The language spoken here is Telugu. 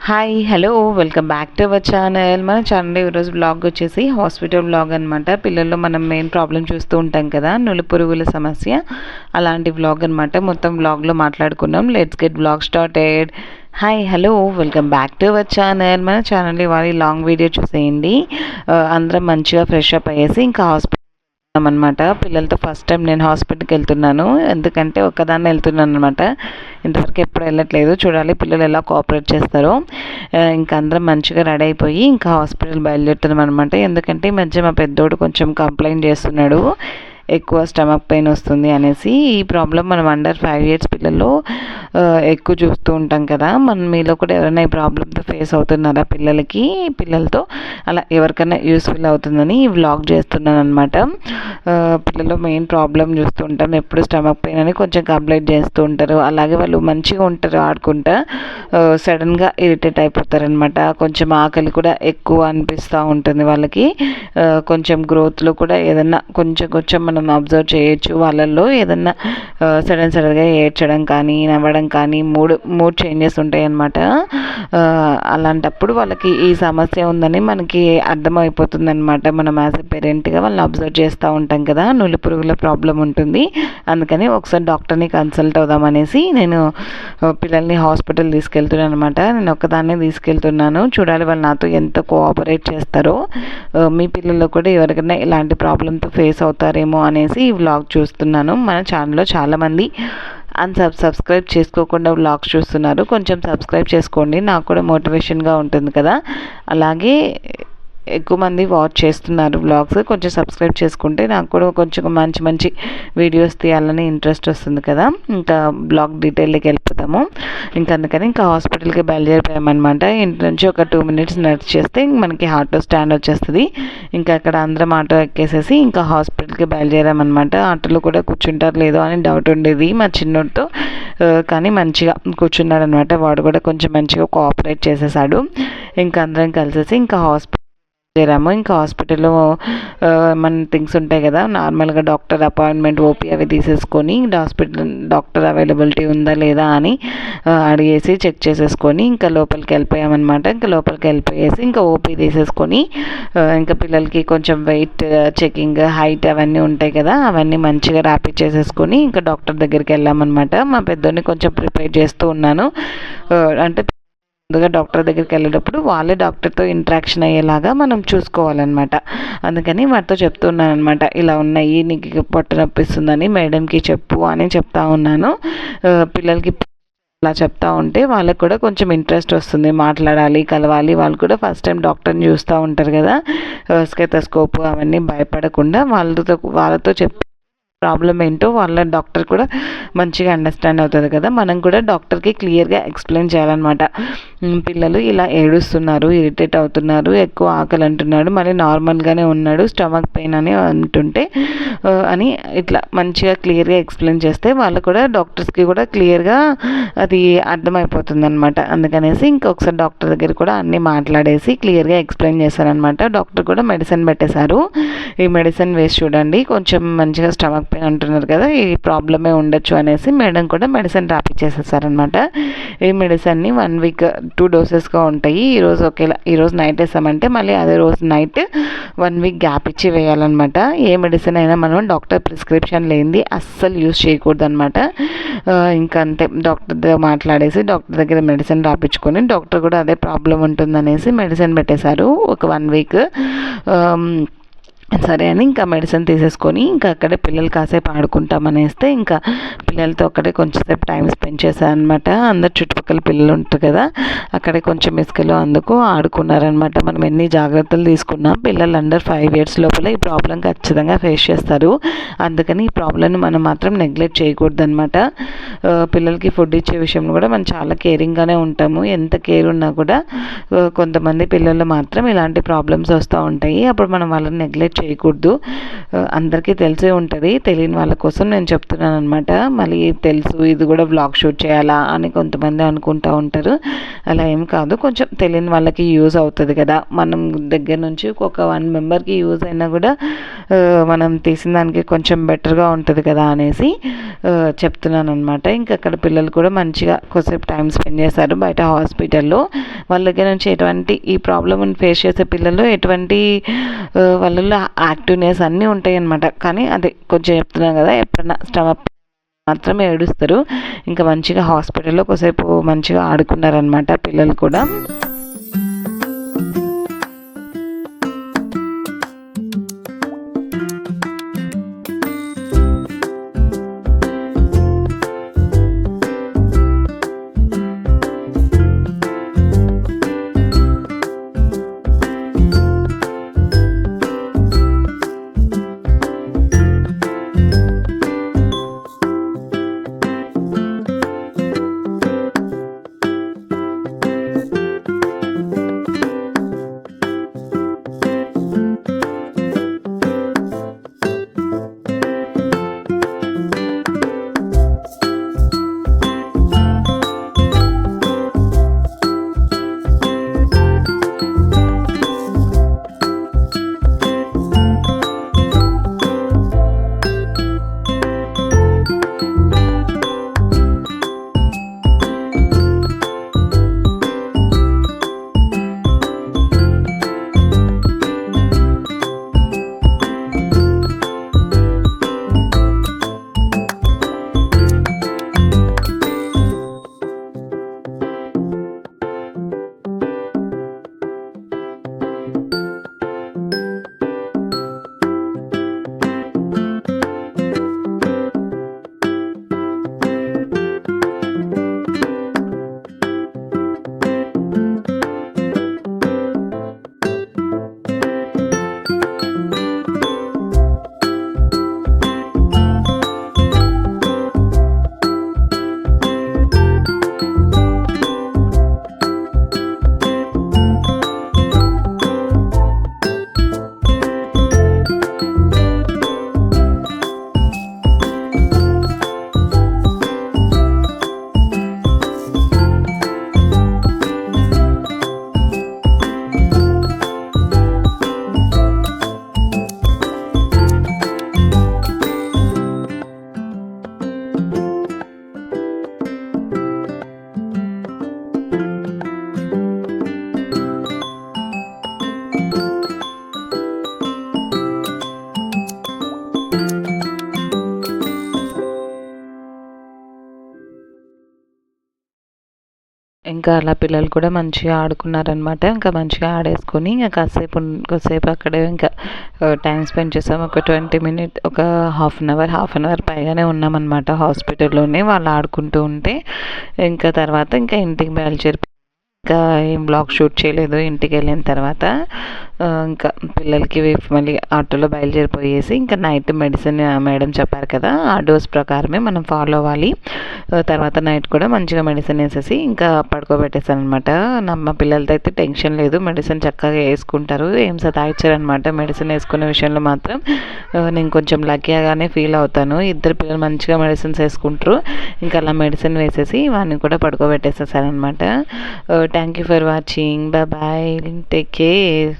Hi hello welcome back to our channel. మన ఛానల్ ఈరోజు బ్లాగ్ వచ్చేసి హాస్పిటల్ బ్లాగ్ అనమాట. పిల్లల్లో మనం మెయిన్ ప్రాబ్లం చూస్తూ ఉంటాం కదా, నులి పురుగుల సమస్య, అలాంటి బ్లాగ్ అనమాట. మొత్తం బ్లాగ్లో మాట్లాడుకున్నాం. Let's get blog started. Hi hello welcome back to our channel. మన ఛానల్ ఇవాళ లాంగ్ వీడియో చూసేయండి. అందరం మంచిగా ఫ్రెష్ అప్ అయ్యేసి ఇంకా హాస్పిటల్ అనమాట. పిల్లలతో ఫస్ట్ టైం నేను హాస్పిటల్కి వెళ్తున్నాను, ఎందుకంటే ఒక్కదాన్ని వెళ్తున్నాను అనమాట. ఇంతవరకు ఎప్పుడు వెళ్ళట్లేదు. చూడాలి పిల్లలు ఎలా కోఆపరేట్ చేస్తారో. ఇంకా అందరం మంచిగా రెడీ అయిపోయి ఇంకా హాస్పిటల్ బయలుదేరుతున్నాం అనమాట. ఎందుకంటే ఈ మధ్య మా పెద్దోడు కొంచెం కంప్లైంట్ చేస్తున్నాడు, ఎక్కువ స్టమక్ పెయిన్ వస్తుంది అనేసి. ఈ ప్రాబ్లం మనం అండర్ 5 years పిల్లల్లో ఎక్కువ చూస్తూ ఉంటాం కదా. మీలో కూడా ఎవరైనా ఈ ప్రాబ్లంతో ఫేస్ అవుతున్నారా పిల్లలతో అలా ఎవరికైనా యూస్ఫుల్ అవుతుందని ఈ వ్లాగ్ చేస్తున్నాను అనమాట. పిల్లలు మెయిన్ ప్రాబ్లం చూస్తూ ఉంటాం, ఎప్పుడు స్టమక్ పెయిన్ అని కొంచెం కంప్లైంట్ చేస్తూ ఉంటారు. అలాగే వాళ్ళు మంచిగా ఉంటారు ఆడుకుంటా, సడన్గా ఇరిటేట్ అయిపోతారు అనమాట. కొంచెం ఆకలి కూడా ఎక్కువ అనిపిస్తూ ఉంటుంది వాళ్ళకి. కొంచెం గ్రోత్లో కూడా ఏదన్నా కొంచెం మనం అబ్జర్వ్ చేయొచ్చు. వాళ్ళల్లో ఏదన్నా సడన్గా ఏడ్చడం కానీ నవ్వడం కానీ మూడ్ చేంజెస్ ఉంటాయి అన్నమాట. అలాంటప్పుడు వాళ్ళకి ఈ సమస్య ఉందని మనకి అర్థమైపోతుంది అనమాట. మనం యాజ్ ఎ పేరెంట్గా వాళ్ళని అబ్జర్వ్ చేస్తూ ఉంటాం కదా, నులి పురుగుల ప్రాబ్లం ఉంటుంది. అందుకని ఒకసారి డాక్టర్ని కన్సల్ట్ అవుదామనేసి నేను పిల్లల్ని హాస్పిటల్ తీసుకెళ్తున్నాను అనమాట. నేను ఒక్కదాన్నే తీసుకెళ్తున్నాను. చూడాలి వాళ్ళు నాతో ఎంత కోఆపరేట్ చేస్తారో. మీ పిల్లలు కూడా ఎవరికైనా ఇలాంటి ప్రాబ్లంతో ఫేస్ అవుతారేమో అనేసి ఈ వ్లాగ్ చూస్తున్నాను. మన ఛానల్లో చాలామంది సబ్స్క్రైబ్ చేసుకోకుండా వ్లాగ్స్ చూస్తున్నారు. కొంచెం సబ్స్క్రైబ్ చేసుకోండి, నాకు కూడా మోటివేషన్గా ఉంటుంది కదా. అలాగే ఎక్కువ మంది వాచ్ చేస్తున్నారు వ్లాగ్స్, కొంచెం సబ్స్క్రైబ్ చేసుకుంటే నాకు కూడా కొంచెం మంచి వీడియోస్ తీయాలని ఇంట్రెస్ట్ వస్తుంది కదా. ఇంకా బ్లాగ్ డీటెయిల్కి వెళ్ళిపోతాము. అందుకని ఇంకా హాస్పిటల్కి బయలుదేరిపోయామన్నమాట. ఇంటి నుంచి ఒక 2 minutes నడిచి చేస్తే మనకి ఆటో స్టాండ్ వచ్చేస్తుంది. ఇంకా అక్కడ అందరం ఆటో ఎక్కేసేసి ఇంకా హాస్పిటల్కి బయలుదేరామన్నమాట. ఆటోలో కూడా కూర్చుంటారు లేదో అని డౌట్ ఉండేది మా చిన్నోడితో, కానీ మంచిగా కూర్చున్నాడు అనమాట. వాడు కూడా కొంచెం మంచిగా కోఆపరేట్ చేసేసాడు. ఇంకా అందరం కలిసేసి ఇంకా చేరాము. ఇంకా హాస్పిటల్లో మన థింగ్స్ ఉంటాయి కదా, నార్మల్గా డాక్టర్ అపాయింట్మెంట్ ఓపీ అవి తీసేసుకొని డాక్టర్ అవైలబిలిటీ ఉందా లేదా అని అడిగేసి చెక్ చేసేసుకొని ఇంకా లోపలికి వెళ్ళిపోయామన్నమాట. ఇంకా లోపలికి వెళ్ళిపోయేసి ఇంకా ఓపీ తీసేసుకొని ఇంకా పిల్లలకి కొంచెం వెయిట్ చెకింగ్, హైట్ అవన్నీ ఉంటాయి కదా, అవన్నీ మంచిగా ర్యాపిడ్ చేసేసుకొని ఇంకా డాక్టర్ దగ్గరికి వెళ్ళామన్నమాట. మా పెద్దోడిని కొంచెం ప్రిపేర్ చేస్తూ ఉన్నాను. అంటే ముందుగా డాక్టర్ దగ్గరికి వెళ్ళేటప్పుడు వాళ్ళే డాక్టర్తో ఇంటరాక్షన్ అయ్యేలాగా మనం చూసుకోవాలన్నమాట. అందుకని వాటితో చెప్తున్నాను అనమాట, ఇలా ఉన్నాయి, నీకు పొట్ట నొప్పిస్తుందని మేడంకి చెప్పు అని చెప్తా ఉన్నాను. పిల్లలకి అలా చెప్తా ఉంటే వాళ్ళకి కూడా కొంచెం ఇంట్రెస్ట్ వస్తుంది, మాట్లాడాలి, కలవాలి. వాళ్ళు కూడా ఫస్ట్ టైం డాక్టర్ని చూస్తూ ఉంటారు కదా, స్టెతస్కోప్ అవన్నీ భయపడకుండా వాళ్ళతో చెప్పి ప్రాబ్లం ఏంటో వాళ్ళ డాక్టర్ కూడా మంచిగా అండర్స్టాండ్ అవుతుంది కదా. మనం కూడా డాక్టర్కి క్లియర్గా ఎక్స్ప్లెయిన్ చేయాలన్నమాట. పిల్లలు ఇలా ఏడుస్తున్నారు, ఇరిటేట్ అవుతున్నారు, ఎక్కువ ఆకలి అంటున్నాడు, మళ్ళీ నార్మల్గానే ఉన్నాడు, స్టమక్ పెయిన్ అని అంటుంటే అని ఇట్లా మంచిగా క్లియర్గా ఎక్స్ప్లెయిన్ చేస్తే వాళ్ళు కూడా డాక్టర్స్కి కూడా క్లియర్గా అది అర్థమైపోతుంది అనమాట. అందుకనేసి ఇంకొకసారి డాక్టర్ దగ్గర కూడా అన్నీ మాట్లాడేసి క్లియర్గా ఎక్స్ప్లెయిన్ చేశారనమాట. డాక్టర్ కూడా మెడిసిన్ పెట్టేశారు. ఈ మెడిసిన్ వేసి చూడండి, కొంచెం మంచిగా స్టమక్ పెయిన్ అంటున్నారు కదా, ఈ ప్రాబ్లమే ఉండొచ్చు అనేసి మేడం కూడా మెడిసిన్ రాపిచ్చేసేసారనమాట. ఈ మెడిసిన్ని 1 week 2 dosesగా ఉంటాయి. ఈరోజు నైట్ వేసామంటే మళ్ళీ అదే రోజు నైట్ 1 week గ్యాప్ ఇచ్చి వేయాలన్నమాట. ఏ మెడిసిన్ అయినా మనం డాక్టర్ ప్రిస్క్రిప్షన్ లేనిది అస్సలు యూజ్ చేయకూడదు అనమాట. ఇంకా అంతే, డాక్టర్తో మాట్లాడేసి డాక్టర్ దగ్గర మెడిసిన్ రాపించుకొని డాక్టర్ కూడా అదే ప్రాబ్లం ఉంటుందనేసి మెడిసిన్ పెట్టేశారు ఒక 1 week. సరే అని ఇంకా మెడిసిన్ తీసేసుకొని ఇంకా అక్కడే పిల్లలు కాసేపు ఆడుకుంటామనేస్తే ఇంకా పిల్లలతో అక్కడే కొంచెంసేపు టైం స్పెండ్ చేశాను అనమాట. అందరు చుట్టుపక్కల పిల్లలు ఉంటారు కదా, అక్కడే కొంచెం ఇసుకలో అందుకు ఆడుకున్నారనమాట. మనం ఎన్ని జాగ్రత్తలు తీసుకున్నా పిల్లలు అండర్ 5 years లోపల ఈ ప్రాబ్లం ఖచ్చితంగా ఫేస్ చేస్తారు. అందుకని ఈ ప్రాబ్లంని మనం మాత్రం నెగ్లెక్ట్ చేయకూడదు అనమాట. పిల్లలకి ఫుడ్ ఇచ్చే విషయంలో కూడా మనం చాలా కేరింగ్గానే ఉంటాము. ఎంత కేర్ ఉన్నా కూడా కొంతమంది పిల్లలు మాత్రం ఇలాంటి ప్రాబ్లమ్స్ వస్తూ ఉంటాయి. అప్పుడు మనం వాళ్ళని నెగ్లెక్ట్ చేయకూడదు. అందరికీ తెలిసే ఉంటుంది, తెలియని వాళ్ళ కోసం నేను చెప్తున్నాను అనమాట. మళ్ళీ తెలుసు ఇది కూడా వ్లాగ్ షూట్ చేయాలా అని కొంతమంది అనుకుంటూ ఉంటారు. అలా ఏం కాదు, కొంచెం తెలియని వాళ్ళకి యూజ్ అవుతుంది కదా. మనం దగ్గర నుంచి ఒక 1 memberకి యూజ్ అయినా కూడా మనం తీసిన దానికి కొంచెం బెటర్గా ఉంటుంది కదా అనేసి చెప్తున్నాను అనమాట. ఇంకా అక్కడ పిల్లలు కూడా మంచిగా కొద్దిసేపు టైం స్పెండ్ చేశారు బయట హాస్పిటల్లో. వాళ్ళ దగ్గర నుంచి ఎటువంటి ఈ ప్రాబ్లమ్ని ఫేస్ చేసే పిల్లలు ఎటువంటి వాళ్ళలో యాక్టివ్నెస్ అన్నీ ఉంటాయి అన్నమాట. కానీ అది కొంచెం చెప్తున్నాను కదా, ఎప్పుడైనా స్టమక్ మాత్రమే ఏడుస్తారు. ఇంకా మంచిగా హాస్పిటల్లో కొద్దిసేపు మంచిగా ఆడుకున్నారనమాట పిల్లలు కూడా. ఇంకా అలా పిల్లలు కూడా మంచిగా ఆడుకున్నారనమాట. ఇంకా మంచిగా ఆడేసుకొని ఇంకా కాసేపు అక్కడే ఇంకా టైం స్పెండ్ చేసాం. ఒక 20 మినిట్, ఒక హాఫ్ అన్ అవర్ పైగానే ఉన్నామన్నమాట హాస్పిటల్లోనే వాళ్ళు ఆడుకుంటూ ఉంటే. ఇంకా తర్వాత ఇంకా ఇంటికి బయలుదేరి ఇంకా ఏం బ్లాగ్ షూట్ చేయలేదు. ఇంటికి వెళ్ళిన తర్వాత ఇంకా పిల్లలకి మళ్ళీ ఆటోలో బయలుదేరిపోయేసి ఇంకా నైట్ మెడిసిన్ మేడం చెప్పారు కదా, ఆ డోస్ ప్రకారమే మనం ఫాలో అవ్వాలి. తర్వాత నైట్ కూడా మంచిగా మెడిసిన్ వేసేసి ఇంకా పడుకోబెట్టేసాను అనమాట. మా పిల్లలతో అయితే టెన్షన్ లేదు, మెడిసిన్ చక్కగా వేసుకుంటారు, ఏం సతాయిచ్చారనమాట. మెడిసిన్ వేసుకునే విషయంలో మాత్రం నేను కొంచెం లక్కీగానే ఫీల్ అవుతాను. ఇద్దరు పిల్లలు మంచిగా మెడిసిన్స్ వేసుకుంటారు. ఇంకా అలా మెడిసిన్ వేసేసి వాడిని కూడా పడుకోబెట్టేసేసాను అనమాట. Thank you for watching. Bye, take care.